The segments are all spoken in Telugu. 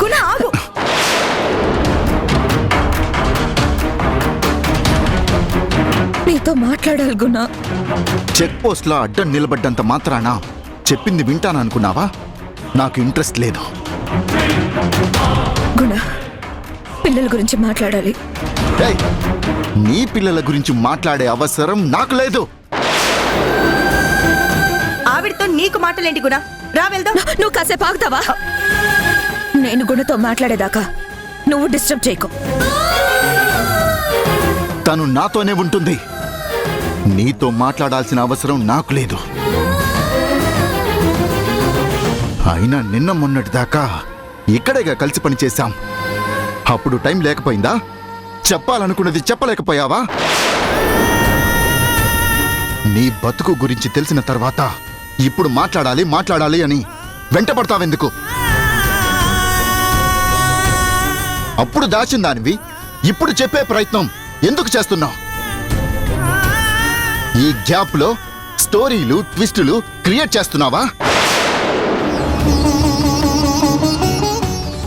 గుణ ఆగు. నీతో మాట్లాడాలి గుణ. చెక్ పోస్ట్ లో అడ్డం నిలబడ్డంత మాత్రాన చెప్పింది వింటాననుకున్నావా? నాకు ఇంట్రెస్ట్ లేదు. గుణ, పిల్లల గురించి మాట్లాడాలి. ఏయ్, నీ పిల్లల గురించి మాట్లాడే అవసరం నాకు లేదు. ఆవిడతో నీకు మాటలేంటి గుణ? రా వెళ్దాం. నువ్వు కాసేపు ఆగుతావా? నేను గుణతో మాట్లాడేదాకా నువ్వు డిస్టర్బ్ చేయకు. తను నాతోనే ఉంటుంది. నీతో మాట్లాడాల్సిన అవసరం నాకు లేదు. అయినా నిన్న మొన్నటి దాకా ఇక్కడేగా కలిసి పనిచేశాం. అప్పుడు టైం లేకపోయిందా? చెప్పాలనుకున్నది చెప్పలేకపోయావా? నీ బతుకు గురించి తెలిసిన తర్వాత ఇప్పుడు మాట్లాడాలి అని వెంటపడతావెందుకు? అప్పుడు దాచిందానివి ఇప్పుడు చెప్పే ప్రయత్నం ఎందుకు చేస్తున్నావు? ఈ గ్యాప్ లో స్టోరీలు ట్విస్టులు క్రియేట్ చేస్తున్నావా?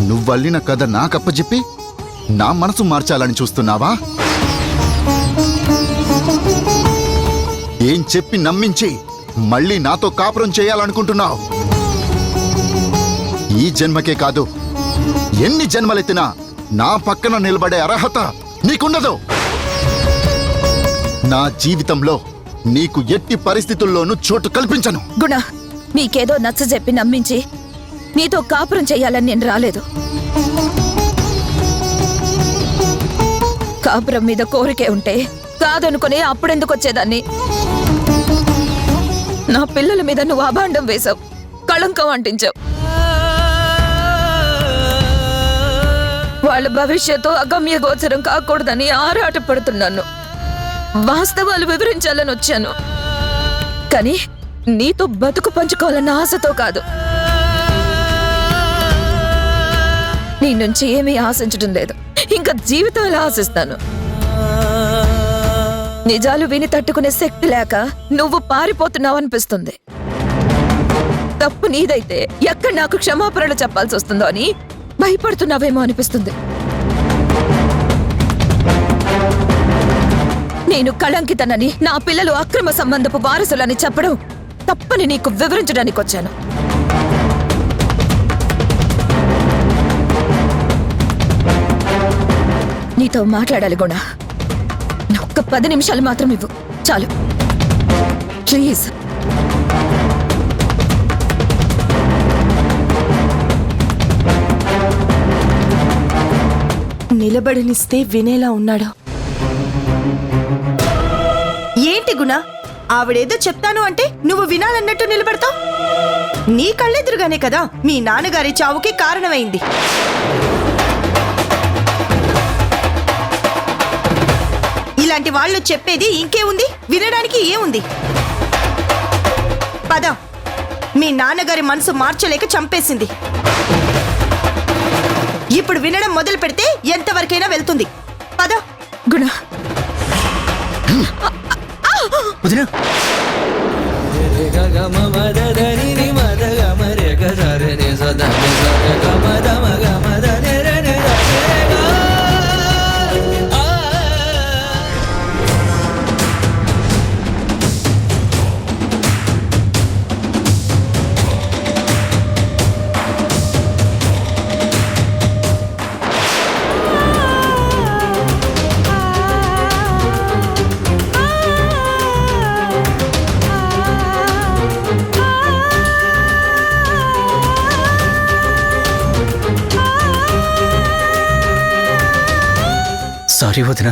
నువ్వల్లిన కథ నాకప్పచెప్పి నా మనసు మార్చాలని చూస్తున్నావా? ఏం చెప్పి నమ్మించి మళ్ళీ నాతో కాపురం చేయాలనుకుంటున్నావు? ఈ జన్మకే కాదు, ఎన్ని జన్మలెత్తినా నా పక్కన నిలబడే అర్హత నీకుండదు. నా జీవితంలో నీకు ఎట్టి పరిస్థితుల్లోనూ చోటు కల్పించను. గుణ, నీకేదో నచ్చజెప్పి నమ్మించి నీతో కాపురం చెయ్యాలని నేను రాలేదు. కాపురం మీద కోరికే ఉంటే కాదనుకుని అప్పుడెందుకు వచ్చేదాన్ని? నా పిల్లల మీద నువ్వు అభాండం వేశావు, కళంకం అంటించావు. వాళ్ళ భవిష్యత్తు అగమ్య గోచరం కాకూడదని ఆరాటపడుతున్నాను. వాస్తవాలు వివరించాలని వచ్చాను, కానీ నీతో బతుకు పంచుకోవాలన్న ఆశతో కాదు. నీ నుంచి ఏమీ ఆశించడం లేదు, ఇంకా జీవితాలు ఆశిస్తాను. నిజాలు విని తట్టుకునే శక్తి లేక నువ్వు పారిపోతున్నావనిపిస్తుంది. తప్పు నీదైతే ఎక్కడ నాకు క్షమాపణలు చెప్పాల్సి వస్తుందో అని భయపడుతున్నావేమో అనిపిస్తుంది. నేను కళంకితనని, నా పిల్లలు అక్రమ సంబంధపు వారసులని చెప్పడం తప్పని నీకు వివరించడానికి వచ్చాను. నీతో మాట్లాడాలి గుణ. ఒక్క 10 నిమిషాలు మాత్రం ఇవ్వు, చాలు ప్లీజ్. నిలబడనిస్తే వినేలా ఉన్నాడు. ఏంటి గుణ, ఆవిడేదో చెప్తాను అంటే నువ్వు వినాలన్నట్టు నిలబడతావు? నీ కళ్ళెదురుగానే కదా మీ నాన్నగారి చావుకి కారణమైంది. ఇలాంటి వాళ్ళు చెప్పేది ఇంకే ఉంది, వినడానికి ఏముంది? పద, మీ నాన్నగారి మనసు మార్చలేక చంపేసింది. ఇప్పుడు వినడం మొదలు పెడితే ఎంతవరకైనా వెళ్తుంది. పద గుణ. సారీ వదినా.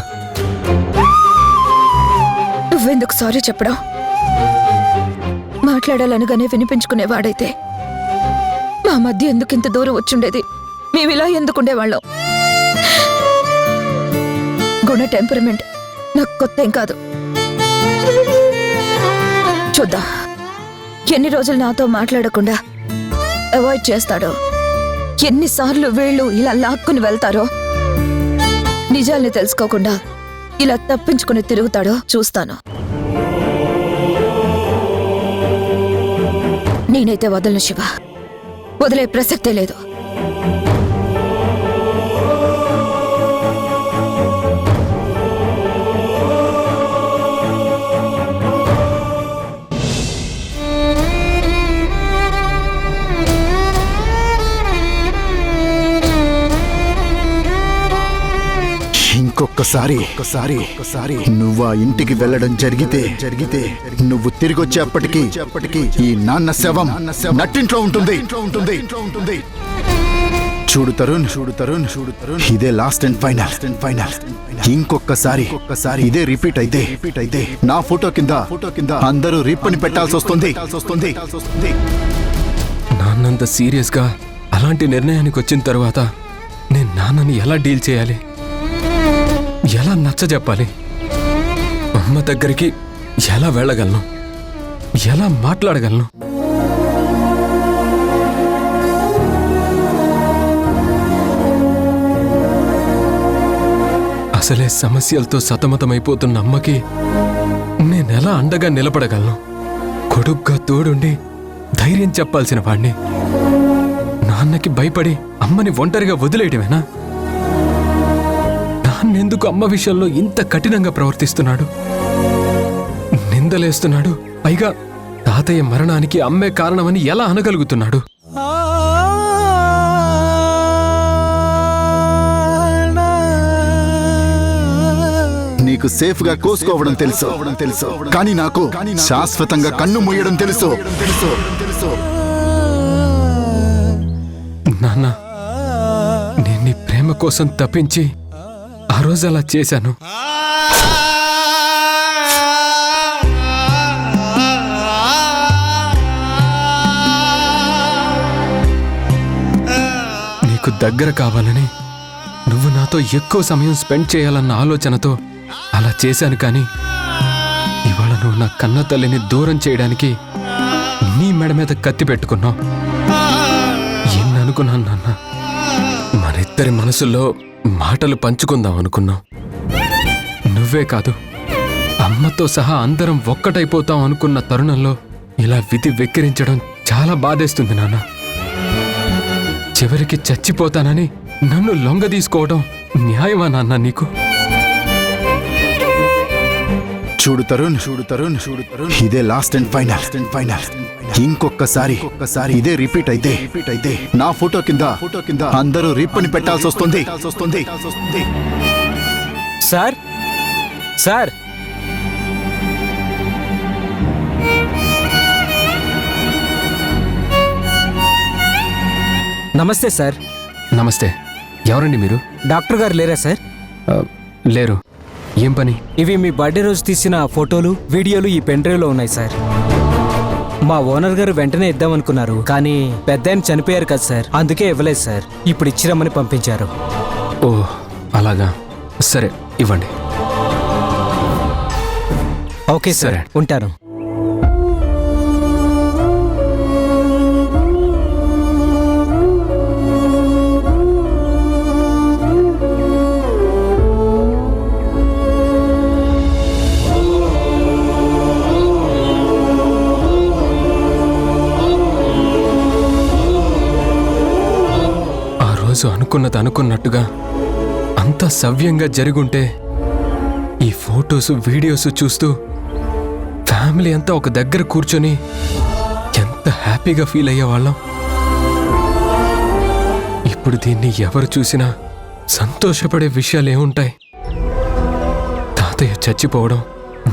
నువ్వెందుకు సారీ చెప్పడం? మాట్లాడాలనగానే వినిపించుకునేవాడైతే మా మధ్య ఎందుకు ఇంత దూరం వచ్చుండేది? మేమిలా ఎందుకుండేవాళ్ళం? గుణ టెంపరమెంట్ నాకు కొత్త ఏం కాదు. చూద్దాం ఎన్ని రోజులు నాతో మాట్లాడకుండా అవాయిడ్ చేస్తాడో, ఎన్నిసార్లు వీళ్ళు ఇలా లాక్కుని వెళ్తారో, నిజాల్ని తెలుసుకోకుండా ఇలా తప్పించుకుని తిరుగుతాడో చూస్తాను. నేనైతే వదలను శివ, వదిలే ప్రసక్తే లేదు. ఇంకొకసారి నువ్వు ఆ ఇంటికి వెళ్ళడం జరిగితే నువ్వు తిరిగి వచ్చేప్పటికి ఈ నాన్న శవం నట్టింట్లో ఉంటుంది. చూడు తరుణ్ ఇదే లాస్ట్ అండ్ ఫైనల్. ఇంకొకసారి ఇదే రిపీట్ అయితే నా ఫోటో కింద అందరూ రిప్పని పెట్టాల్సి వస్తుంది. నాన్నంత సీరియస్గా అలాంటి నిర్ణయానికి వచ్చిన తర్వాత నేను నాన్నని ఎలా డీల్ చేయాలి, ఎలా నచ్చజెప్పాలి, అమ్మ దగ్గరికి ఎలా వెళ్ళగలను, ఎలా మాట్లాడగలను? అసలే సమస్యలతో సతమతమైపోతున్న అమ్మకి నేనెలా అండగా నిలబడగలను? కొడుగ్గా తోడుండి ధైర్యం చెప్పాల్సిన వాణ్ణి నాన్నకి భయపడి అమ్మని ఒంటరిగా వదిలేయటమేనా? నాన్నెందుకు అమ్మ విషయంలో ఇంత కఠినంగా ప్రవర్తిస్తున్నాడు, నిందలేస్తున్నాడు? పైగా తాతయ్య మరణానికి అమ్మే కారణమని ఎలా అనగలుగుతున్నాడు? నీకు సేఫ్ గా కోసుకోవడం తెలుసు, కానీ నాకు శాశ్వతంగా కన్ను మూయడం తెలుసు. నాన్న, నేను నీ ప్రేమ కోసం తప్పించి ఆ రోజు అలా చేశాను. నీకు దగ్గర కావాలని, నువ్వు నాతో ఎక్కువ సమయం స్పెండ్ చేయాలన్న ఆలోచనతో అలా చేశాను. కానీ ఇవాళ నువ్వు నా కన్న తల్లిని దూరం చేయడానికి నీ మెడ మీద కత్తి పెట్టుకున్నావు. ఎన్ని అనుకున్నాను నాన్న, మనిద్దరి మనసుల్లో మాటలు పంచుకుందాం అనుకున్నాం. నువ్వే కాదు, అమ్మతో సహా అందరం ఒక్కటైపోతాం అనుకున్న తరుణంలో ఇలా విధి వెక్కిరించడం చాలా బాధేస్తుంది నాన్న. చివరికి చచ్చిపోతానని నన్ను లొంగదీసుకోవడం న్యాయమా నాన్న నీకు? చూడు తరుణ్ ఇదే లాస్ట్ అండ్ ఫైనల్. ఇంకొకసారి ఇదే రిపీట్ అయితే నా ఫోటో కింద అందరూ రిప్పని పెట్టాల్సి వస్తుంది. సార్ నమస్తే సార్. నమస్తే. ఎవరండి మీరు? డాక్టర్ గారు లేరా సార్? లేరు. ఏం పని? ఇవి మీ బర్త్డే రోజు తీసిన ఫోటోలు, వీడియోలు ఈ పెన్ డ్రైవ్లో ఉన్నాయి సార్. మా ఓనర్ గారు వెంటనే ఇద్దామనుకున్నారు, కానీ పెద్ద ఆయన చనిపోయారు కదా సార్, అందుకే ఇవ్వలేదు సార్. ఇప్పుడు ఇచ్చిరమ్మని పంపించారు. ఓ అలాగా, సరే ఇవ్వండి. ఓకే సార్, ఉంటాను. అనుకున్నది అనుకున్నట్టుగా అంతా సవ్యంగా జరుగుంటే ఈ ఫోటోస్ వీడియోస్ చూస్తూ ఫ్యామిలీ అంతా ఒక దగ్గర కూర్చొని ఎంత హ్యాపీగా ఫీల్ అయ్యేవాళ్ళం. ఇప్పుడు దీన్ని ఎవరు చూసినా సంతోషపడే విషయాలు ఏముంటాయి? తాతయ్య చచ్చిపోవడం,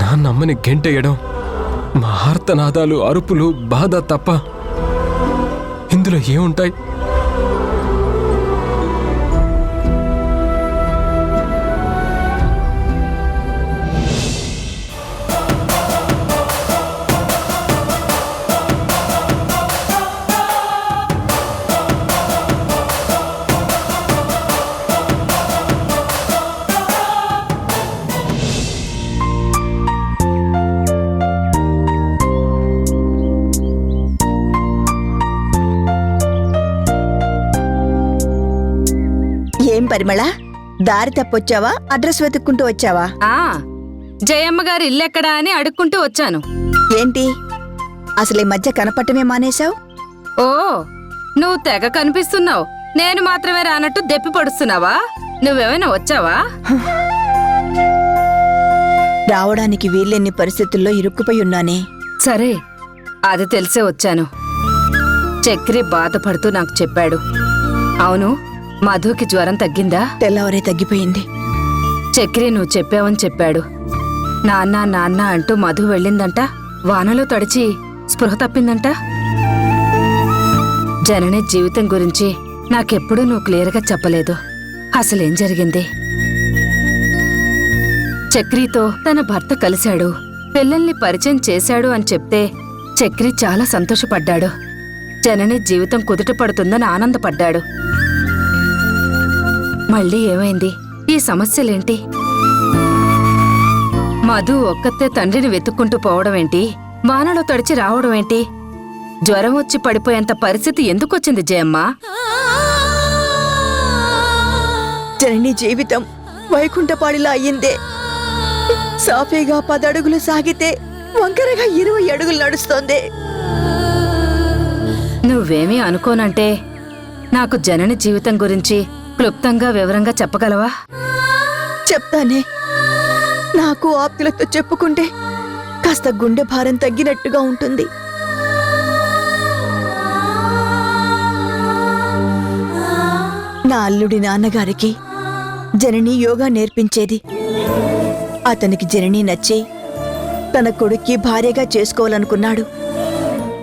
నాన్నమ్మని గెంటేయడం, మా ఆర్తనాదాలు, అరుపులు, బాధ తప్ప ఇందులో ఏముంటాయి? ఏం పరిమళ, దారి తప్పొచ్చావా? అడ్రస్ వెతుక్కుంటూ వచ్చావా? జయమ్మ గారి ఇల్లెక్కడా అని అడుక్కుంటూ వచ్చాను. ఏంటి అసలు ఈ మధ్య కనపడటమే మానేశావు? ఓ, నువ్వు తెగ కనిపిస్తున్నావు, నేను మాత్రమే రానట్టు దెప్పి పడుస్తున్నావా? నువ్వేమైనా వచ్చావా? రావడానికి వీలెన్ని పరిస్థితుల్లో ఇరుక్కుపోయి ఉన్నానే. సరే, అది తెలిసే వచ్చాను. చక్రి బాధపడుతూ నాకు చెప్పాడు. అవును, మధుకి జ్వరం తగ్గిందా? తెల్లవరే తగ్గిపోయింది. చక్రి నువ్వు చెప్పావని చెప్పాడు. నాన్న నాన్న అంటూ మధు వెళ్ళిందంట. వానలో తడిచి స్పృహ తప్పిందంట. జనని జీవితం గురించి నాకెప్పుడూ నువ్వు క్లియర్గా చెప్పలేదు. అసలేం జరిగింది? చక్రితో తన భర్త కలిశాడు, పిల్లల్ని పరిచయం చేశాడు అని చెప్తే చక్రి చాలా సంతోషపడ్డాడు. జనని జీవితం కుదుట పడుతుందని ఆనందపడ్డాడు. మళ్ళీ ఏమైంది? ఈ సమస్యలేంటి? మధు ఒక్కతే తండ్రిని వెతుక్కుంటూ పోవడమేంటి? వానలో తడిచి రావడమేంటి? జ్వరం వచ్చి పడిపోయేంత పరిస్థితి ఎందుకొచ్చింది జయమ్మ? జనని జీవితం వైకుంఠపాడిలా అయ్యిందే. సాఫీగా 10 అడుగులు సాగితే వంకరగా 20 అడుగులు నడుస్తోంది. నువ్వేమీ అనుకోనంటే నాకు జనని జీవితం గురించి క్లుప్తంగా వివరంగా చెప్పగలవా? చెప్తానే. నాకు ఆప్తులతో చెప్పుకుంటే కాస్త గుండె భారం తగ్గినట్టుగా ఉంటుంది. నా అల్లుడి నాన్నగారికి జనని యోగా నేర్పించేది. అతనికి జనని నచ్చి తన కొడుక్కి భార్యగా చేసుకోవాలనుకున్నాడు.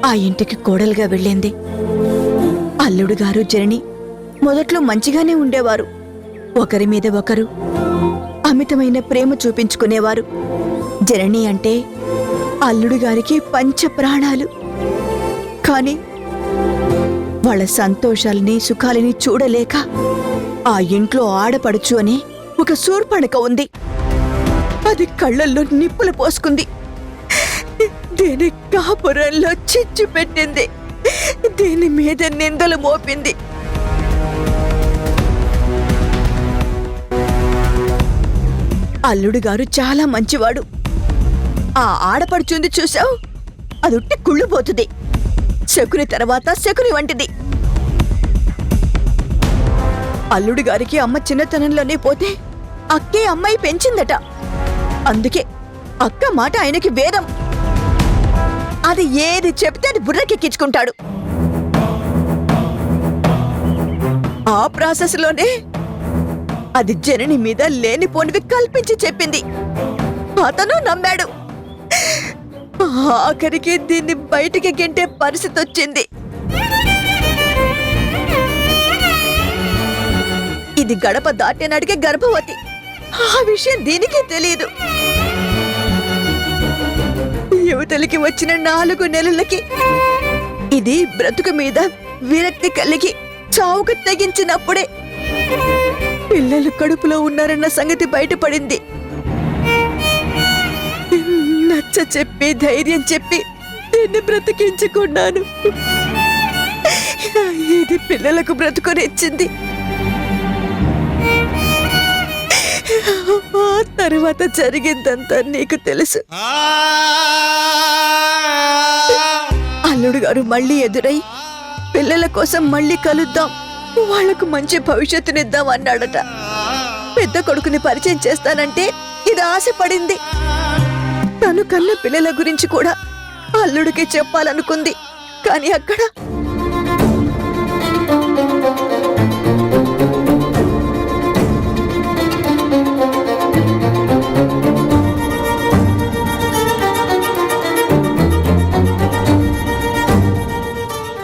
ఆ ఇంటికి కోడలుగా వెళ్ళింది. అల్లుడు గారు జనని మొదట్లో మంచిగానే ఉండేవారు. ఒకరి మీద ఒకరు అమితమైన ప్రేమ చూపించుకునేవారు. జనని అంటే అల్లుడు గారికి పంచ ప్రాణాలు. కాని వాళ్ళ సంతోషాలని సుఖాలని చూడలేక ఆ ఇంట్లో ఆడపడుచు అని ఒక శూర్పణఖ ఉంది. అది కళ్ళల్లో నిప్పులు పోసుకుంది. దీని కాపురంలో చిచ్చు పెట్టింది. దీని మీద నిందలు మోపింది. అల్లుడు గారు చాలా మంచివాడు. ఆ ఆడపడుచుంది చూసావు, అది ఉట్టి కుళ్ళుపోతుంది. శకుని తర్వాత శకుని వంటిది. అల్లుడు గారికి అమ్మ చిన్నతనంలోనే పోతే అక్కే అమ్మాయి పెంచిందట. అందుకే అక్క మాట ఆయనకి వేదం. అది ఏది చెప్తే అది బుర్రకెక్కించుకుంటాడు. ఆ ప్రాసెస్లోనే అది జనని మీద లేనిపోనివి కల్పించి చెప్పింది. అతను నమ్మాడు. ఆఖరికి దీన్ని బయటికి గెంటే పరిస్థితి వచ్చింది. ఇది గడప దాటినడిగే గర్భవతి. ఆ విషయం దీనికే తెలియదు. యువతలకి వచ్చిన 4 నెలలకి ఇది బ్రతుకు మీద విరక్తి కలిగి చావుకు తెగించినప్పుడే పిల్లలు కడుపులో ఉన్నారన్న సంగతి బయటపడింది. నచ్చ చెప్పి ధైర్యం చెప్పి దీన్ని బ్రతికించుకున్నాను. ఇది పిల్లలకు బ్రతుకునిచ్చింది. ఆ తర్వాత జరిగిందంతా నీకు తెలుసు. అల్లుడు గారు మళ్ళీ ఎదురై పిల్లల కోసం మళ్ళీ కలుద్దాం, వాళ్లకు మంచి భవిష్యత్తునిద్దాం అన్నాడట. పెద్ద కొడుకుని పరిచయం చేస్తానంటే ఇది ఆశపడింది. తను కన్న పిల్లల గురించి కూడా అల్లుడికి చెప్పాలనుకుంది. కానీ అక్కడ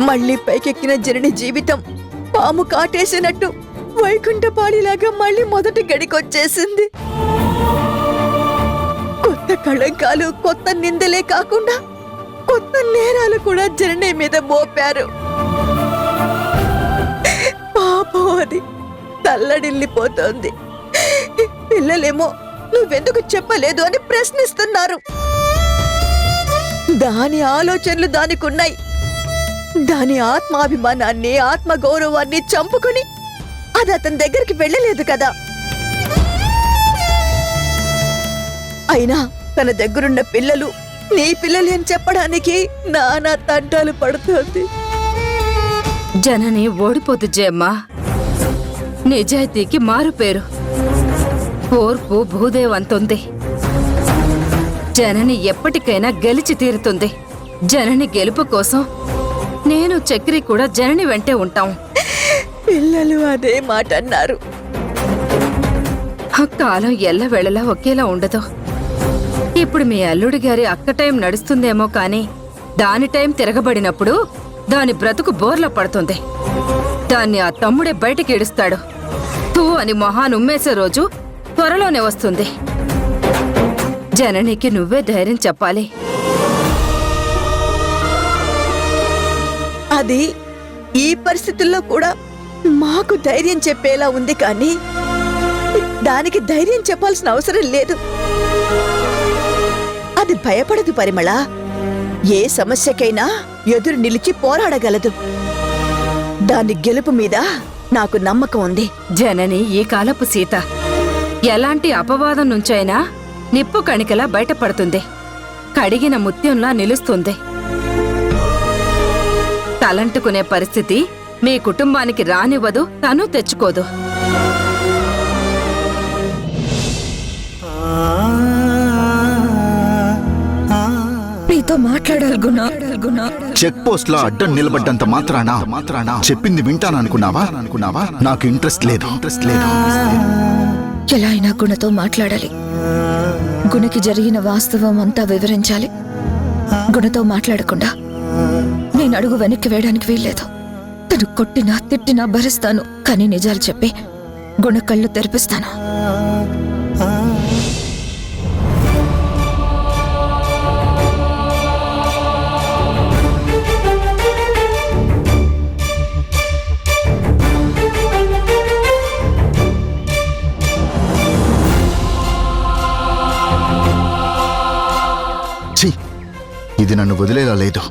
మళ్ళీ పైకెక్కిన జనని జీవితం పాము కాటేసినట్టు వైకుంఠపాళిలాగా మళ్ళీ మొదటి గడికొచ్చేసింది. కొత్త కళంకాలు, కొత్త నిందలే కాకుండా కొత్త నేరాలు కూడా జనని మీద మోపారు. పాపం అది తల్లడిల్లిపోతోంది. పిల్లలేమో నువ్వెందుకు చెప్పలేదు అని ప్రశ్నిస్తున్నారు. దాని ఆలోచనలు దానికున్నాయి. దాని ఆత్మాభిమానాన్ని, ఆత్మగౌరవాన్ని చంపుకుని అది అతని దగ్గరికి వెళ్ళలేదు కదా. అయినా తన దగ్గరున్న పిల్లలు నీ పిల్లలే అని చెప్పడానికి నానా తంటాలు పడుతోంది. జనని ఓడిపోతు జయమ్మ. నిజాయితీకి మారు పేరు. ఓర్పు భూదేవంతుంది. జనని ఎప్పటికైనా గెలిచి తీరుతుంది. జనని గెలుపు కోసం నేను చక్రి కూడా జనని వెంటే ఉంటాం. పిల్లలు అదే మాట అన్నారు. ఆ కాలం ఎల్లవేళలా ఒకేలా ఉండదు. ఇప్పుడు మీ అల్లుడి గారి అక్క టైం నడుస్తుందేమో కానీ దాని టైం తిరగబడినప్పుడు దాని బ్రతుకు బోర్లా పడుతుంది. దాన్ని ఆ తమ్ముడే బయటికి ఏడుస్తాడు. తూ అని మొహాన్ ఉమ్మేసే రోజు త్వరలోనే వస్తుంది. జననికి నువ్వే ధైర్యం చెప్పాలి. అది ఈ పరిస్థితుల్లో కూడా మాకు ధైర్యం చెప్పేలా ఉంది కానీ దానికి ధైర్యం చెప్పాల్సిన అవసరం లేదు. అది భయపడదు పరిమళ. ఏ సమస్యకైనా ఎదురు నిలిచి పోరాడగలదు. దాని గెలుపు మీద నాకు నమ్మకం ఉంది. జనని ఈ కాలపు సీత ఎలాంటి అపవాదం నుంచైనా నిప్పు కణికలా బయటపడుతుంది. కడిగిన ముత్యంలా నిలుస్తుంది. తలంటుకునే పరిస్థితి మీ కుటుంబానికి రానివ్వదు, తను తెచ్చుకోదు. నీతో మాట్లాడాలి గుణ. చెక్ పోస్ట్ లో అడ్డం నిలబడ్డంత మాత్రానా చెప్పింది వింటాననుకున్నావా? నాకు ఇంట్రెస్ట్ లేదు. ఎలా అయినా గుణతో మాట్లాడాలి. గుణకి జరిగిన వాస్తవం అంతా వివరించాలి. గుణతో మాట్లాడకుండా నేను అడుగు వెనక్కి వేయడానికి వీల్లేదు. తను కొట్టినా తిట్టినా భరిస్తాను, కానీ నిజాలు చెప్పి గుణ కళ్ళు తెరిపిస్తాను. ఇది నన్ను వదిలేలా లేదు.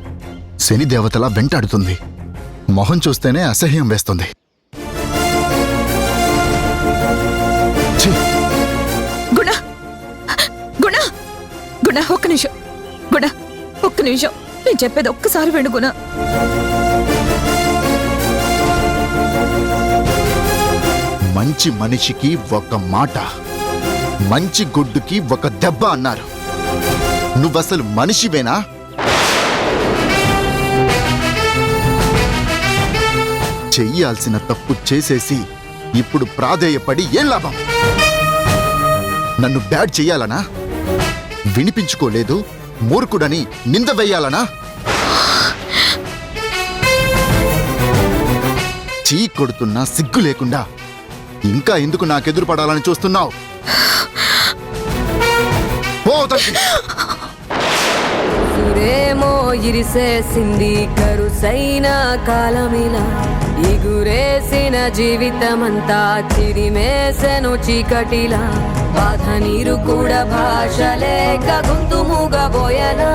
శని దేవతలా వెంటాడుతుంది. మొహం చూస్తేనే అసహ్యం వేస్తుంది. గుణ ఒక్క నిమిషం. నేను చెప్పేది ఒక్కసారి విను గుణ. మంచి మనిషికి ఒక మాట, మంచి గుడ్డుకి ఒక దెబ్బ అన్నారు. నువ్వసలు మనిషివేనా? చెయ్యాల్సిన తప్పు చేసేసి ఇప్పుడు ప్రాధేయపడి ఏం లాభం? నన్ను బ్యాడ్ చెయ్యాలనా? వినిపించుకోలేదు మూర్ఖుడని నింద వెయ్యాలనా? చీ కొడుతున్నా సిగ్గు లేకుండా ఇంకా ఎందుకు నాకెదురు పడాలని చూస్తున్నావు? సురేమో ఇరిసేసింది కరుసైన కాలమిలా, ఇగురేసిన జీవితమంతా చిరిమేసెను చీకటిలా. బాధ నీరు కూడా భాష లేక గొంతు మూగబోయనా,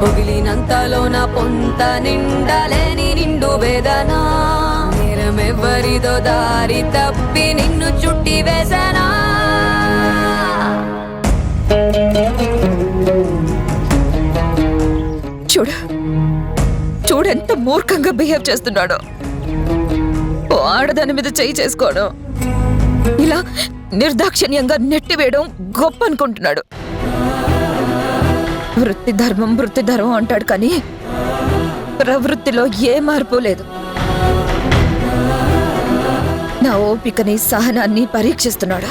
పొగిలినంతలోన పొంత నిండలేని నిండు వేదనా. నేరమెవ్వరిదో దారి తప్పి నిన్ను చుట్టి వేసనా. చూడెంత మూర్ఖంగా బిహేవ్ చేస్తున్నాడో. ఆడదాని మీద చేయి చేసుకోవడం, ఇలా నిర్దాక్షిణ్యంగా నెట్టివేయడం గొప్ప అనుకుంటున్నాడు. వృత్తి ధర్మం అంటాడు కానీ ప్రవృత్తిలో ఏ మార్పు లేదు. నా ఓపికని సహనాన్ని పరీక్షిస్తున్నాడు.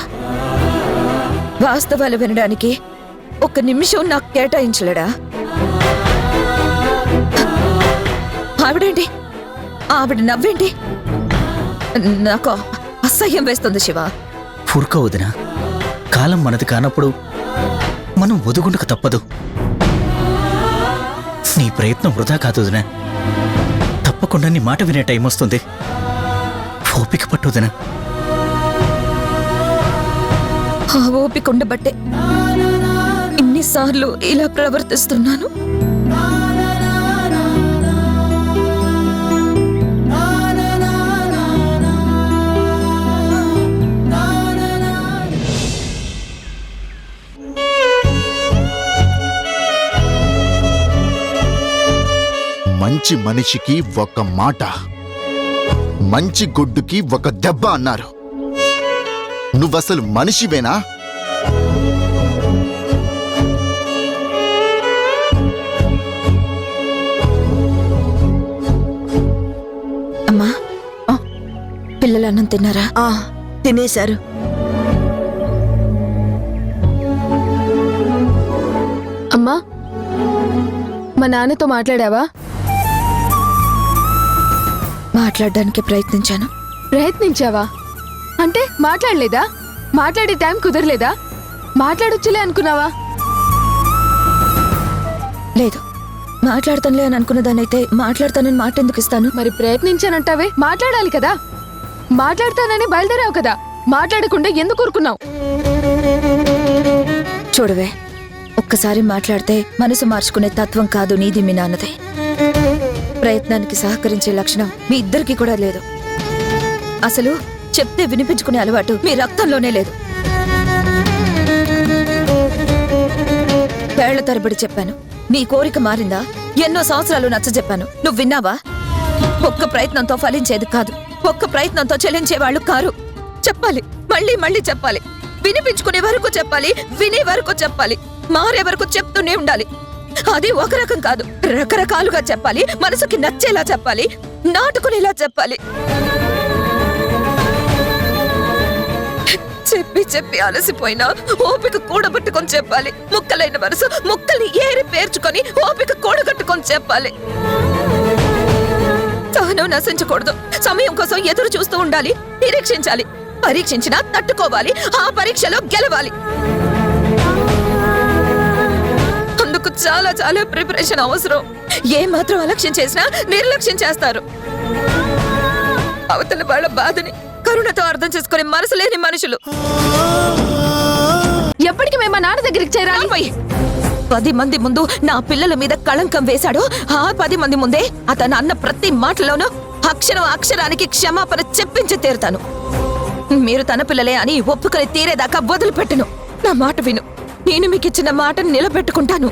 వాస్తవాలు వినడానికి ఒక్క నిమిషం నాకు కేటాయించలేడా? ఆవిడ నవ్వేంటి? నాకు అసహ్యం వేస్తుంది శివ. ఫుర్క వదినా, కాలం మనది కానప్పుడు మనం ఒదుగుండక తప్పదు. నీ ప్రయత్నం వృధా కాదు వదినా. తప్పకుండా నీ మాట వినే టైం వస్తుంది. ఓపిక పట్టు వదినా. ఆ ఓపిక ఉండబట్టే ఇన్నిసార్లు ఇలా ప్రవర్తిస్తున్నాను. మంచి మనిషికి ఒక మాట, మంచి గుడ్డుకి ఒక దెబ్బ అన్నారు. నువ్వసలు మనిషివేనా? అమ్మా, పిల్లలు అన్నం తిన్నారా? తినేశారు. మా నాన్నతో మాట్లాడావా? మాట్లాడడానికి ప్రయత్నించాను. ప్రయత్నించావా అంటే మాట్లాడలేదా? మాట్లాడే టైం కుదరలేదా? మాట్లాడొచ్చులే అనుకున్నావా? లేదు, మాట్లాడతానులే అని అనుకున్న దాన్నైతే మాట్లాడతానని మాట ఎందుకు ఇస్తాను? మరి ప్రయత్నించానంటావే, మాట్లాడాలి కదా. మాట్లాడతానని బయలుదేరావు కదా, మాట్లాడకుండా ఎందుకు ఊరుకున్నావు? చూడవే, ఒక్కసారి మాట్లాడితే మనసు మార్చుకునే తత్వం కాదు నీది, మీ నాన్నది. ప్రయత్నానికి సహకరించే లక్షణం మీ ఇద్దరికి కూడా లేదు. అసలు చెప్తే వినిపించుకునే అలవాటు మీ రక్తంలోనే లేదు. పేళ్ల తరబడి చెప్పాను, నీ కోరిక మారిందా? ఎన్నో సంవత్సరాలు నచ్చజెప్పాను, నువ్వు విన్నావా? ఒక్క ప్రయత్నంతో ఫలించేది కాదు, ఒక్క ప్రయత్నంతో చెల్లించేవాళ్ళు కారు. చెప్పాలి, మళ్ళీ మళ్ళీ చెప్పాలి, వినిపించుకునే వరకు చెప్పాలి, వినే వరకు చెప్పాలి, మారే వరకు చెప్తూనే ఉండాలి. అది ఒక రకం కాదు, రకరకాలుగా చెప్పాలి, మనసుకి నచ్చేలా చెప్పాలి, నాటుకునేలా చెప్పాలి. చెప్పి చెప్పి అలసిపోయినా ఓపిక కూడబట్టుకొని చెప్పాలి. ముక్కలైన మనసు ముక్కల్ని ఏరి పేర్చుకొని ఓపిక కూడగట్టుకొని చెప్పాలి. సహనం నశించకూడదు, సమయం కోసం ఎదురు చూస్తూ ఉండాలి, నిరీక్షించాలి. పరీక్షించినా తట్టుకోవాలి, ఆ పరీక్షలో గెలవాలి. అందుకు చాలా చాలా ప్రిపరేషన్ అవసరం. ఏ మాత్రం అలక్ష్యం చేసినా నిర్లక్ష్యం చేస్తారు. అవతల వాళ్ళ బాధని కరుణతో అర్థం చేసుకునే మనసు లేని మనుషులు. ఎప్పటికీ మేము మా నాన్న దగ్గరికి చేరాలి. 10 మంది ముందు నా పిల్లల మీద కళంకం వేశాడు. ఆ 10 మంది ముందే అతను అన్న ప్రతి మాటలోనూ అక్షరం అక్షరానికి క్షమాపణ చెప్పించి తీరుతాను. మీరు తన పిల్లలే అని ఒప్పుకొని తీరేదాకా వదిలిపెట్టను. నా మాట విను, నేను మీకు ఇచ్చిన మాటను నిలబెట్టుకుంటాను.